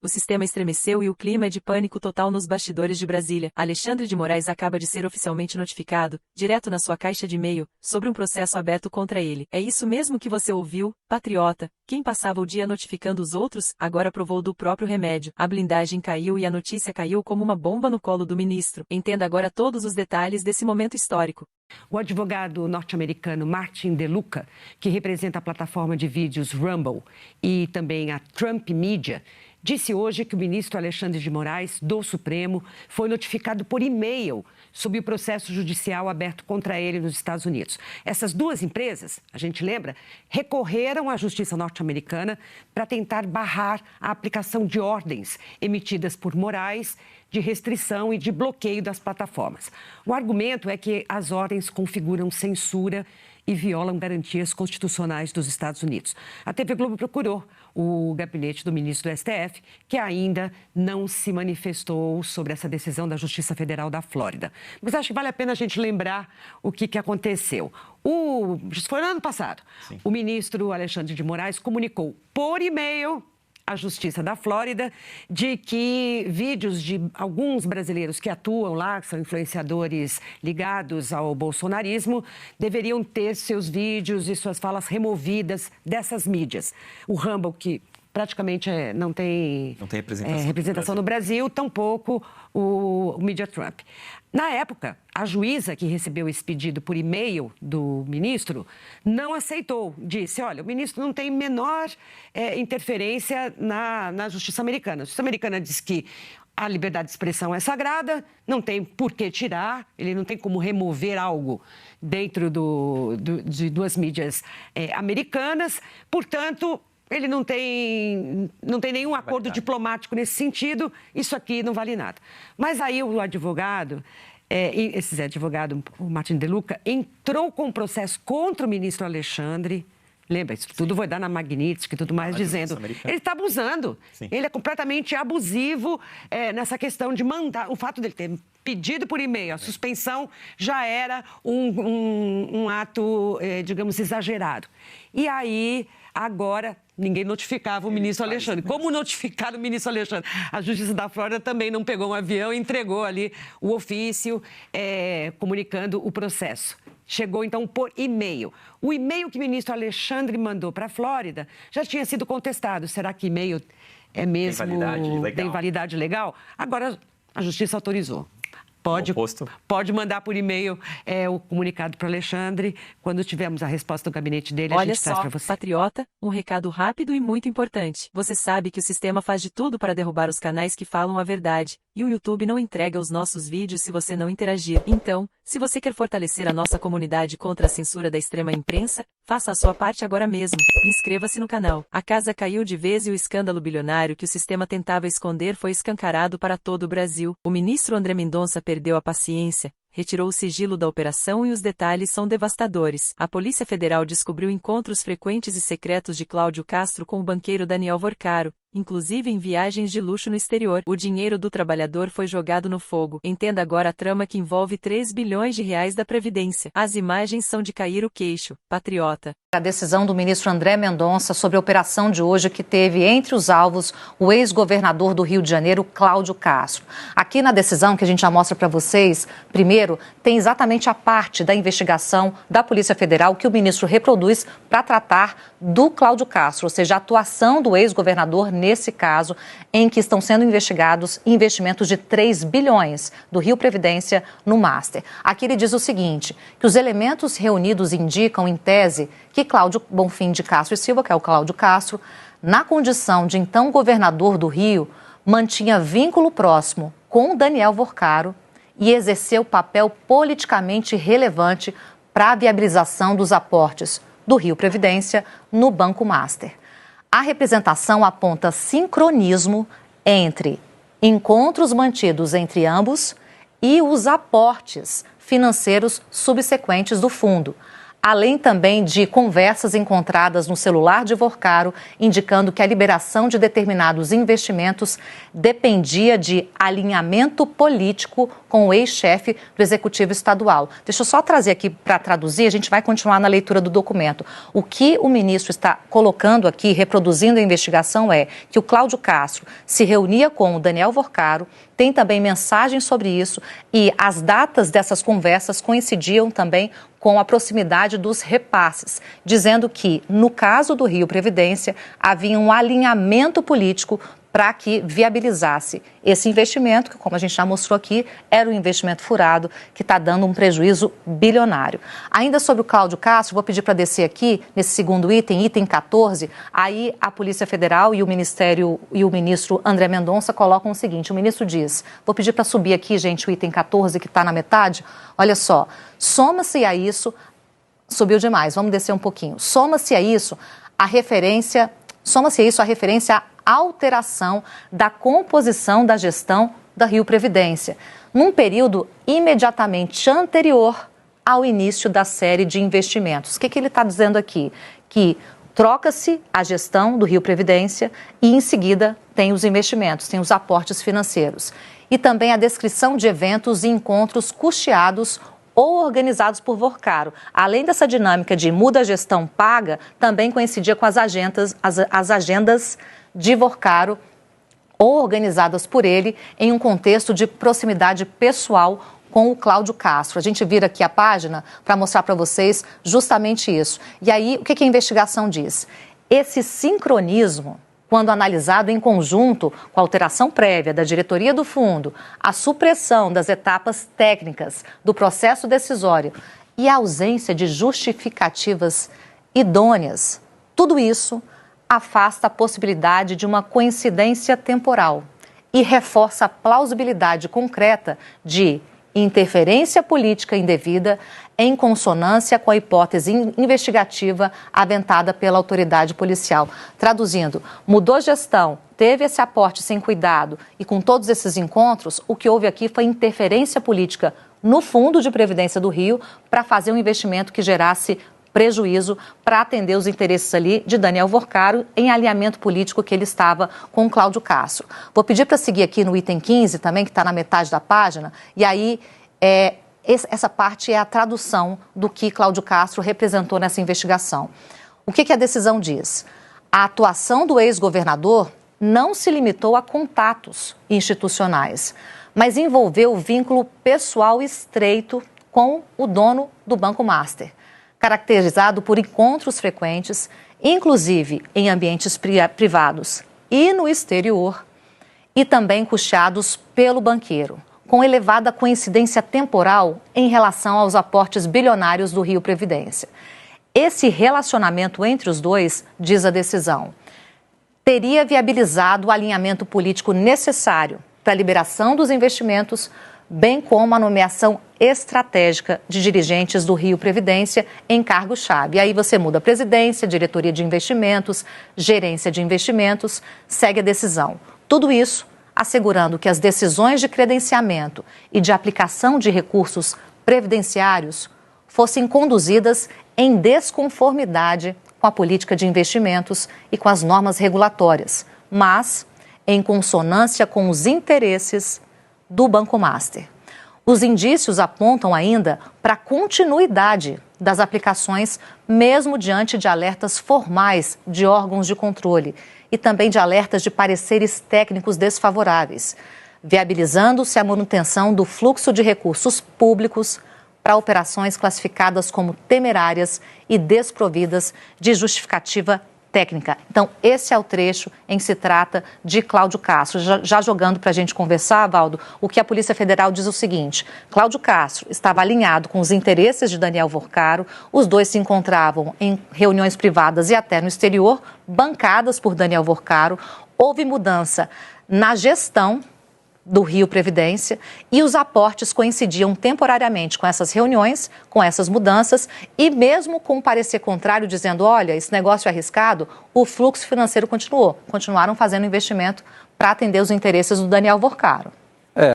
O sistema estremeceu e o clima é de pânico total nos bastidores de Brasília. Alexandre de Moraes acaba de ser oficialmente notificado, direto na sua caixa de e-mail, sobre um processo aberto contra ele. É isso mesmo que você ouviu, patriota? Quem passava o dia notificando os outros, agora provou do próprio remédio. A blindagem caiu e a notícia caiu como uma bomba no colo do ministro. Entenda agora todos os detalhes desse momento histórico. O advogado norte-americano Martin DeLuca, que representa a plataforma de vídeos Rumble e também a Trump Media, disse hoje que o ministro Alexandre de Moraes, do Supremo, foi notificado por e-mail sobre o processo judicial aberto contra ele nos Estados Unidos. Essas duas empresas, a gente lembra, recorreram à justiça norte-americana para tentar barrar a aplicação de ordens emitidas por Moraes de restrição e de bloqueio das plataformas. O argumento é que as ordens configuram censura e violam garantias constitucionais dos Estados Unidos. A TV Globo procurou o gabinete do ministro do STF, que ainda não se manifestou sobre essa decisão da Justiça Federal da Flórida. Mas acho que vale a pena a gente lembrar o que aconteceu. Foi no ano passado. Sim. O ministro Alexandre de Moraes comunicou por e-mail à Justiça da Flórida de que vídeos de alguns brasileiros que atuam lá, que são influenciadores ligados ao bolsonarismo, deveriam ter seus vídeos e suas falas removidas dessas mídias. O Rumble, que praticamente não tem representação no Brasil, tampouco o Media Trump. Na época, a juíza que recebeu esse pedido por e-mail do ministro não aceitou. Disse, olha, o ministro não tem menor interferência na justiça americana. A justiça americana diz que a liberdade de expressão é sagrada, não tem por que tirar, ele não tem como remover algo dentro de duas mídias americanas, portanto, ele não tem nenhum acordo diplomático nesse sentido, isso aqui não vale nada. Mas aí o advogado, esse advogado, o Martin DeLuca, entrou com um processo contra o ministro Alexandre. Lembra, isso tudo vai dar na Magnitsky e tudo mais, dizendo ele está abusando. Sim. Ele é completamente abusivo nessa questão de mandar. O fato dele ter pedido por e-mail a suspensão já era um ato, digamos, exagerado. E aí, agora, ninguém notificava o ministro Alexandre. Como notificar o ministro Alexandre? A Justiça da Flórida também não pegou um avião e entregou ali o ofício comunicando o processo. Chegou, então, por e-mail. O e-mail que o ministro Alexandre mandou para a Flórida já tinha sido contestado. Será que e-mail é mesmo... Tem validade legal? Agora, a Justiça autorizou. Pode mandar por e-mail o comunicado para o Alexandre. Quando tivermos a resposta do gabinete dele, a gente traz para você. Patriota, um recado rápido e muito importante. Você sabe que o sistema faz de tudo para derrubar os canais que falam a verdade. E o YouTube não entrega os nossos vídeos se você não interagir. Então, se você quer fortalecer a nossa comunidade contra a censura da extrema imprensa, faça a sua parte agora mesmo. Inscreva-se no canal. A casa caiu de vez e o escândalo bilionário que o sistema tentava esconder foi escancarado para todo o Brasil. O ministro André Mendonça perdeu a paciência, retirou o sigilo da operação e os detalhes são devastadores. A Polícia Federal descobriu encontros frequentes e secretos de Cláudio Castro com o banqueiro Daniel Vorcaro, inclusive em viagens de luxo no exterior. O dinheiro do trabalhador foi jogado no fogo. Entenda agora a trama que envolve 3 bilhões de reais da Previdência. As imagens são de cair o queixo, patriota. A decisão do ministro André Mendonça sobre a operação de hoje que teve entre os alvos o ex-governador do Rio de Janeiro, Cláudio Castro. Aqui na decisão que a gente já mostra para vocês, primeiro, tem exatamente a parte da investigação da Polícia Federal que o ministro reproduz para tratar do Cláudio Castro, ou seja, a atuação do ex-governador nesse caso, em que estão sendo investigados investimentos de 3 bilhões do Rio Previdência no Master. Aqui ele diz o seguinte, que os elementos reunidos indicam, em tese, que Cláudio Bonfim de Castro e Silva, que é o Cláudio Castro, na condição de então governador do Rio, mantinha vínculo próximo com Daniel Vorcaro e exerceu papel politicamente relevante para a viabilização dos aportes do Rio Previdência no Banco Master. A representação aponta sincronismo entre encontros mantidos entre ambos e os aportes financeiros subsequentes do fundo. além também de conversas encontradas no celular de Vorcaro, indicando que a liberação de determinados investimentos dependia de alinhamento político com o ex-chefe do Executivo Estadual. Deixa eu só trazer aqui para traduzir, a gente vai continuar na leitura do documento. O que o ministro está colocando aqui, reproduzindo a investigação, é que o Cláudio Castro se reunia com o Daniel Vorcaro, tem também mensagens sobre isso e as datas dessas conversas coincidiam também com a proximidade dos repasses, dizendo que, no caso do Rio Previdência, havia um alinhamento político para que viabilizasse esse investimento, que, como a gente já mostrou aqui, era um investimento furado, que está dando um prejuízo bilionário. Ainda sobre o Cláudio Castro, vou pedir para descer aqui, nesse segundo item, item 14, aí a Polícia Federal e o Ministério e o ministro André Mendonça colocam o seguinte, o ministro diz, vou pedir para subir aqui, gente, o item 14, que está na metade, olha só, soma-se a isso, subiu demais, vamos descer um pouquinho, soma-se a isso a referência à alteração da composição da gestão da Rio Previdência, num período imediatamente anterior ao início da série de investimentos. O que ele está dizendo aqui? Que troca-se a gestão do Rio Previdência e, em seguida, tem os investimentos, tem os aportes financeiros. E também a descrição de eventos e encontros custeados ou organizados por Vorcaro. Além dessa dinâmica de muda a gestão paga, também coincidia com as agendas de Vorcaro ou organizadas por ele em um contexto de proximidade pessoal com o Cláudio Castro. A gente vira aqui a página para mostrar para vocês justamente isso. E aí, o que a investigação diz? Esse sincronismo, quando analisado em conjunto com a alteração prévia da diretoria do fundo, a supressão das etapas técnicas do processo decisório e a ausência de justificativas idôneas, tudo isso afasta a possibilidade de uma coincidência temporal e reforça a plausibilidade concreta de interferência política indevida em consonância com a hipótese investigativa aventada pela autoridade policial. Traduzindo, mudou gestão, teve esse aporte sem cuidado e com todos esses encontros, o que houve aqui foi interferência política no Fundo de Previdência do Rio para fazer um investimento que gerasse prejuízo para atender os interesses ali de Daniel Vorcaro em alinhamento político que ele estava com o Cláudio Castro. Vou pedir para seguir aqui no item 15 também, que está na metade da página, e aí essa parte é a tradução do que Cláudio Castro representou nessa investigação. O que a decisão diz? A atuação do ex-governador não se limitou a contatos institucionais, mas envolveu o vínculo pessoal estreito com o dono do Banco Master, caracterizado por encontros frequentes, inclusive em ambientes privados e no exterior, e também custeados pelo banqueiro, com elevada coincidência temporal em relação aos aportes bilionários do Rio Previdência. Esse relacionamento entre os dois, diz a decisão, teria viabilizado o alinhamento político necessário para a liberação dos investimentos, bem como a nomeação estratégica de dirigentes do Rio Previdência em cargo-chave. E aí você muda a presidência, diretoria de investimentos, gerência de investimentos, segue a decisão. Tudo isso assegurando que as decisões de credenciamento e de aplicação de recursos previdenciários fossem conduzidas em desconformidade com a política de investimentos e com as normas regulatórias, mas em consonância com os interesses do Banco Master. Os indícios apontam ainda para a continuidade das aplicações, mesmo diante de alertas formais de órgãos de controle e também de alertas de pareceres técnicos desfavoráveis, viabilizando-se a manutenção do fluxo de recursos públicos para operações classificadas como temerárias e desprovidas de justificativa técnica. Então, esse é o trecho em que se trata de Cláudio Castro. Já jogando para a gente conversar, Valdo, o que a Polícia Federal diz é o seguinte: Cláudio Castro estava alinhado com os interesses de Daniel Vorcaro, os dois se encontravam em reuniões privadas e até no exterior, bancadas por Daniel Vorcaro, houve mudança na gestão do Rio Previdência e os aportes coincidiam temporariamente com essas reuniões, com essas mudanças e mesmo com um parecer contrário dizendo, olha, esse negócio é arriscado, o fluxo financeiro continuaram fazendo investimento para atender os interesses do Daniel Vorcaro.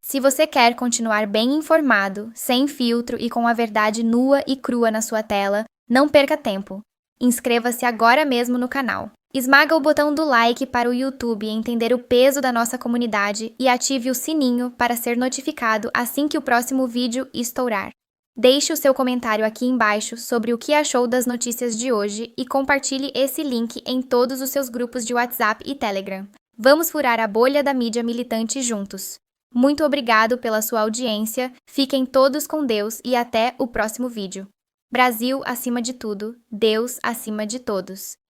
Se você quer continuar bem informado, sem filtro e com a verdade nua e crua na sua tela, Não perca tempo. Inscreva-se agora mesmo no canal. Esmaga o botão do like para o YouTube entender o peso da nossa comunidade e ative o sininho para ser notificado assim que o próximo vídeo estourar. Deixe o seu comentário aqui embaixo sobre o que achou das notícias de hoje e compartilhe esse link em todos os seus grupos de WhatsApp e Telegram. Vamos furar a bolha da mídia militante juntos. Muito obrigado pela sua audiência, fiquem todos com Deus e até o próximo vídeo. Brasil acima de tudo, Deus acima de todos.